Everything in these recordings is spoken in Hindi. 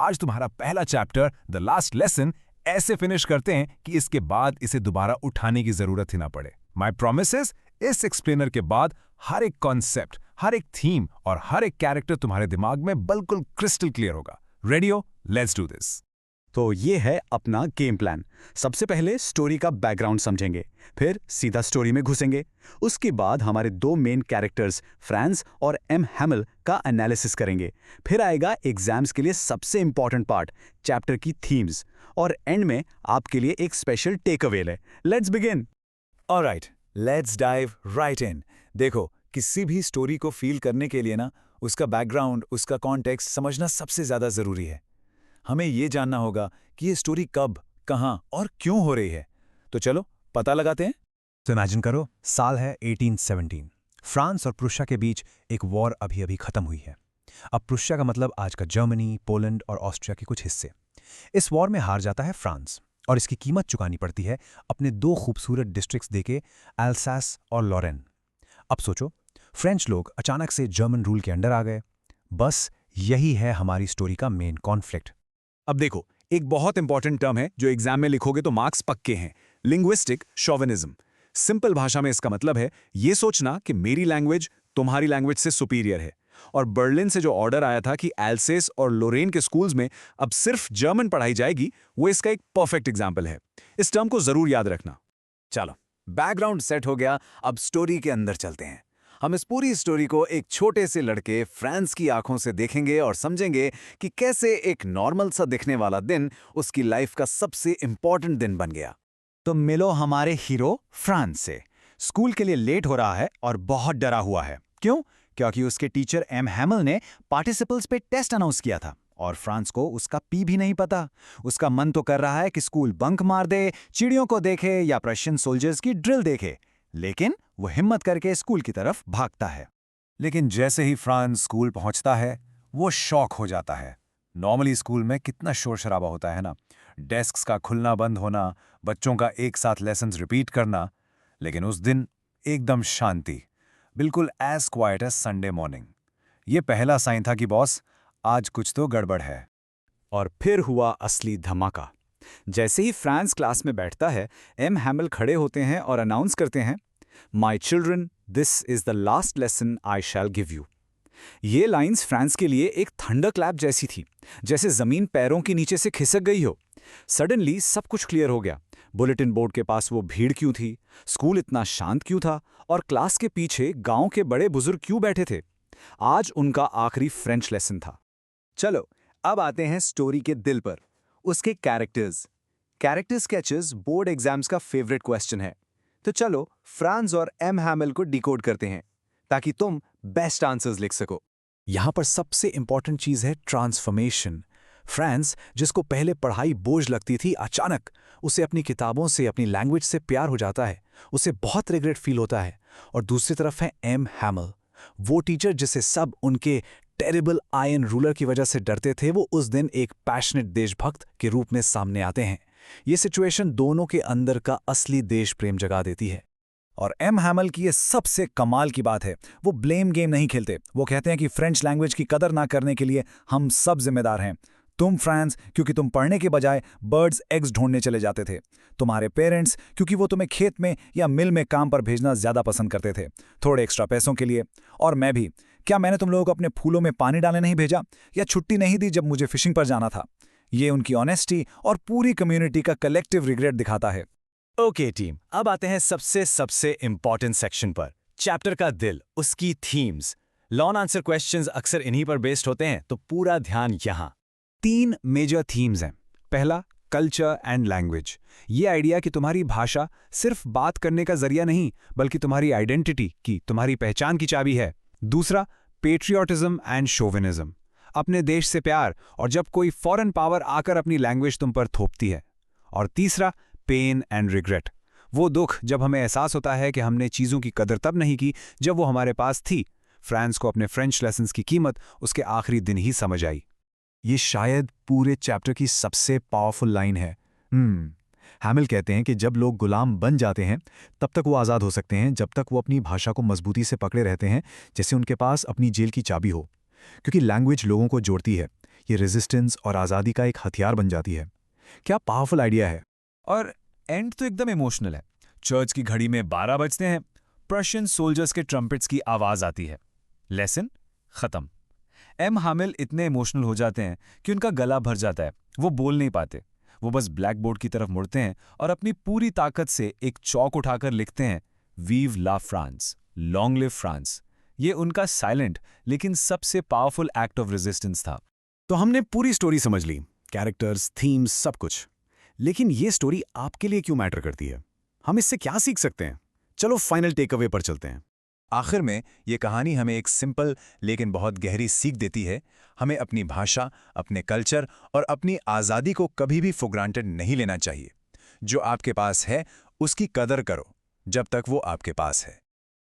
आज तुम्हारा पहला चैप्टर द लास्ट लेसन ऐसे फिनिश करते हैं कि इसके बाद इसे दोबारा उठाने की जरूरत ही ना पड़े। माई प्रोमिसेस, इस एक्सप्लेनर के बाद हर एक कॉन्सेप्ट, हर एक थीम और हर एक कैरेक्टर तुम्हारे दिमाग में बिल्कुल क्रिस्टल क्लियर होगा। रेडी हो? Let's do this. तो ये है अपना गेम प्लान। सबसे पहले स्टोरी का बैकग्राउंड समझेंगे, फिर सीधा स्टोरी में घुसेंगे। उसके बाद हमारे दो मेन कैरेक्टर्स फ्रांस और एम हैमिल का एनालिसिस करेंगे। फिर आएगा एग्जाम्स के लिए सबसे इंपॉर्टेंट पार्ट, चैप्टर की थीम्स, और एंड में आपके लिए एक स्पेशल टेक अवे है। Let's begin. Alright, let's dive right in. देखो, किसी भी स्टोरी को फील करने के लिए ना उसका बैकग्राउंड, उसका कॉन्टेक्स्ट समझना सबसे ज्यादा जरूरी है। हमें ये जानना होगा कि ये स्टोरी कब, कहां और क्यों हो रही है। तो चलो पता लगाते हैं। तो इमेजिन करो, साल है 1817। फ्रांस और प्रुशिया के बीच एक वॉर अभी अभी खत्म हुई है। अब प्रुशिया का मतलब आज का जर्मनी, पोलैंड और ऑस्ट्रिया के कुछ हिस्से। इस वॉर में हार जाता है फ्रांस और इसकी कीमत चुकानी पड़ती है अपने दो खूबसूरत डिस्ट्रिक्ट्स देके, एल्सास और लॉरेन। अब सोचो, फ्रेंच लोग अचानक से जर्मन रूल के अंडर आ गए। बस यही है हमारी स्टोरी का मेन कॉन्फ्लिक्ट। अब देखो, एक बहुत इंपॉर्टेंट टर्म है जो एग्जाम में लिखोगे तो मार्क्स पक्के हैं, लिंग्विस्टिक शोविनिज्म। सिंपल भाषा में इसका मतलब है ये सोचना कि मेरी लैंग्वेज तुम्हारी लैंग्वेज से सुपीरियर है। और बर्लिन से जो ऑर्डर आया था कि एल्सेस और लोरेन के स्कूल्स में अब सिर्फ जर्मन पढ़ाई जाएगी, वो इसका एक परफेक्ट एग्जाम्पल है। इस टर्म को जरूर याद रखना। चलो, बैकग्राउंड सेट हो गया, अब स्टोरी के अंदर चलते हैं। हम इस पूरी स्टोरी को एक छोटे से लड़के फ्रांस की आंखों से देखेंगे और समझेंगे कि कैसे एक नॉर्मल सा दिखने वाला दिन उसकी लाइफ का सबसे इंपॉर्टेंट दिन बन गया। तो मिलो हमारे हीरो फ्रांस से। स्कूल के लिए लेट हो रहा है और बहुत डरा हुआ है। क्यों? क्योंकि उसके टीचर एम हैमिल ने पार्टिसिपल्स पे टेस्ट अनाउंस किया था और फ्रांस को उसका पी भी नहीं पता। उसका मन तो कर रहा है कि स्कूल बंक मार दे, चिड़ियों को देखे या प्रशियन सोल्जर्स की ड्रिल देखे, लेकिन वो हिम्मत करके स्कूल की तरफ भागता है। लेकिन जैसे ही फ्रांस स्कूल पहुंचता है, वो शॉक हो जाता है। नॉर्मली स्कूल में कितना शोर शराबा होता है ना, डेस्क्स का खुलना बंद होना, बच्चों का एक साथ लेसन्स रिपीट करना। लेकिन उस दिन एकदम शांति, बिल्कुल as quiet as Sunday morning. ये पहला साइन था कि बॉस, आज कुछ तो गड़बड़ है। और फिर हुआ असली धमाका। जैसे ही फ्रांस क्लास में बैठता है, एम हैमिल खड़े होते हैं और अनाउंस करते हैं, my children, this is the last lesson I shell give you. ये लाइंस फ्रांस के लिए एक थंडर क्लैप जैसी थी, जैसे जमीन पैरों के नीचे से खिसक गई हो। सडनली सब कुछ क्लियर हो गया। बुलेटिन बोर्ड के पास वो भीड़ क्यों थी, स्कूल इतना शांत क्यों था, और क्लास के पीछे गांव के बड़े बुजुर्ग क्यों बैठे थे। आज उनका आखिरी फ्रेंच लेसन था। चलो, अब आते हैं स्टोरी के दिल पर, उसके characters. Character sketches board exams का फेवरेट क्वेश्चन है। तो चलो, फ्रांस और एम हैमिल को डिकोड करते हैं ताकि तुम बेस्ट आंसर्स लिख सको। यहां पर सबसे इंपॉर्टेंट चीज है ट्रांसफॉर्मेशन। फ्रांस, जिसको पहले पढ़ाई बोझ लगती थी, अचानक उसे अपनी किताबों से, अपनी लैंग्वेज से प्यार हो जाता है। उसे बहुत रिग्रेट फील होता है। और दूसरी तरफ है एम हैमिल, वो टीचर जिसे सब उनके टेरिबल आयरन रूलर की वजह से डरते थे, वो उस दिन एक पैशनेट देशभक्त के रूप में सामने आते हैं। ये सिचुएशन दोनों के अंदर का असली देश प्रेम जगा देती है। और एम हैमिल की ये सबसे कमाल की बात है, वो ब्लेम गेम नहीं खेलते। वो कहते हैं कि फ्रेंच लैंग्वेज की कदर ना करने के लिए हम सब जिम्मेदार हैं। तुम फ्रांस, क्योंकि तुम पढ़ने के बजाय बर्ड्स एग्स ढूंढने चले जाते थे। तुम्हारे पेरेंट्स, क्योंकि वो तुम्हें खेत में या मिल में काम पर भेजना ज्यादा पसंद करते थे, थोड़े एक्स्ट्रा पैसों के लिए। और मैं भी, क्या मैंने तुम लोगों को अपने फूलों में पानी डालने नहीं भेजा या छुट्टी नहीं दी जब मुझे फिशिंग पर जाना था? ये उनकी ऑनेस्टी और पूरी कम्युनिटी का कलेक्टिव रिग्रेट दिखाता है। ओके टीम, अब आते हैं सबसे इंपॉर्टेंट सेक्शन पर, चैप्टर का दिल, उसकी थीम्स। लॉन्ग आंसर क्वेश्चंस अक्सर इन्हीं पर बेस्ड होते हैं, तो पूरा ध्यान यहां। 3 मेजर थीम्स हैं। पहला, कल्चर एंड लैंग्वेज। ये आइडिया कि तुम्हारी भाषा सिर्फ बात करने का जरिया नहीं, बल्कि तुम्हारी आइडेंटिटी की, तुम्हारी पहचान की चाबी है। दूसरा, पेट्रियोटिज्म एंड शोविनिज्म, अपने देश से प्यार, और जब कोई फॉरेन पावर आकर अपनी लैंग्वेज तुम पर थोपती है। और तीसरा, पेन एंड रिग्रेट, वो दुख जब हमें एहसास होता है कि हमने चीज़ों की कदर तब नहीं की जब वो हमारे पास थी। फ्रांस को अपने फ्रेंच लेसन्स की कीमत उसके आखिरी दिन ही समझ आई। ये शायद पूरे चैप्टर की सबसे पावरफुल लाइन है। हैमिल कहते हैं कि जब लोग गुलाम बन जाते हैं तब तक वो आज़ाद हो सकते हैं, जब तक वो अपनी भाषा को मजबूती से पकड़े रहते हैं, जैसे उनके पास अपनी जेल की चाबी हो। क्योंकि लैंग्वेज लोगों को जोड़ती है। ये रेजिस्टेंस और आज़ादी का एक हथियार बन जाती है। क्या पावरफुल आइडिया है। और एंड तो एकदम इमोशनल है। चर्च की घड़ी में 12 बजते हैं, प्रशियन सोल्जर्स के ट्रम्पेट्स की आवाज आती है। लेसन खत्म। एम हामिल इतने इमोशनल हो जाते हैं कि उनका गला भर जाता है, वो बोल नहीं पाते। वो बस ब्लैक बोर्ड की तरफ मुड़ते हैं और अपनी पूरी ताकत से एक चौक उठाकर लिखते हैं, वीव ला फ्रांस, लॉन्ग लिव फ्रांस। ये उनका साइलेंट लेकिन सबसे पावरफुल एक्ट ऑफ रेजिस्टेंस था। तो हमने पूरी स्टोरी समझ ली, कैरेक्टर्स, थीम्स, सब कुछ। लेकिन ये स्टोरी आपके लिए क्यों मैटर करती है? हम इससे क्या सीख सकते हैं? चलो फाइनल टेक अवे पर चलते हैं। आखिर में ये कहानी हमें एक सिंपल लेकिन बहुत गहरी सीख देती है। हमें अपनी भाषा, अपने कल्चर और अपनी आज़ादी को कभी भी फॉर ग्रांटेड नहीं लेना चाहिए। जो आपके पास है उसकी कदर करो जब तक वो आपके पास है।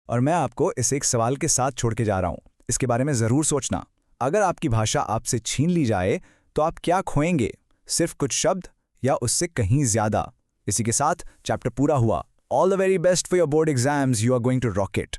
और मैं आपको इस एक सवाल के साथ छोड़ के जा रहा हूं, इसके बारे में ज़रूर सोचना। अगर आपकी भाषा आपसे छीन ली जाए तो आप क्या खोएंगे? सिर्फ कुछ शब्द या उससे कहीं ज़्यादा? इसी के साथ चैप्टर पूरा हुआ। All the very best for your board exams, you are going to rock it.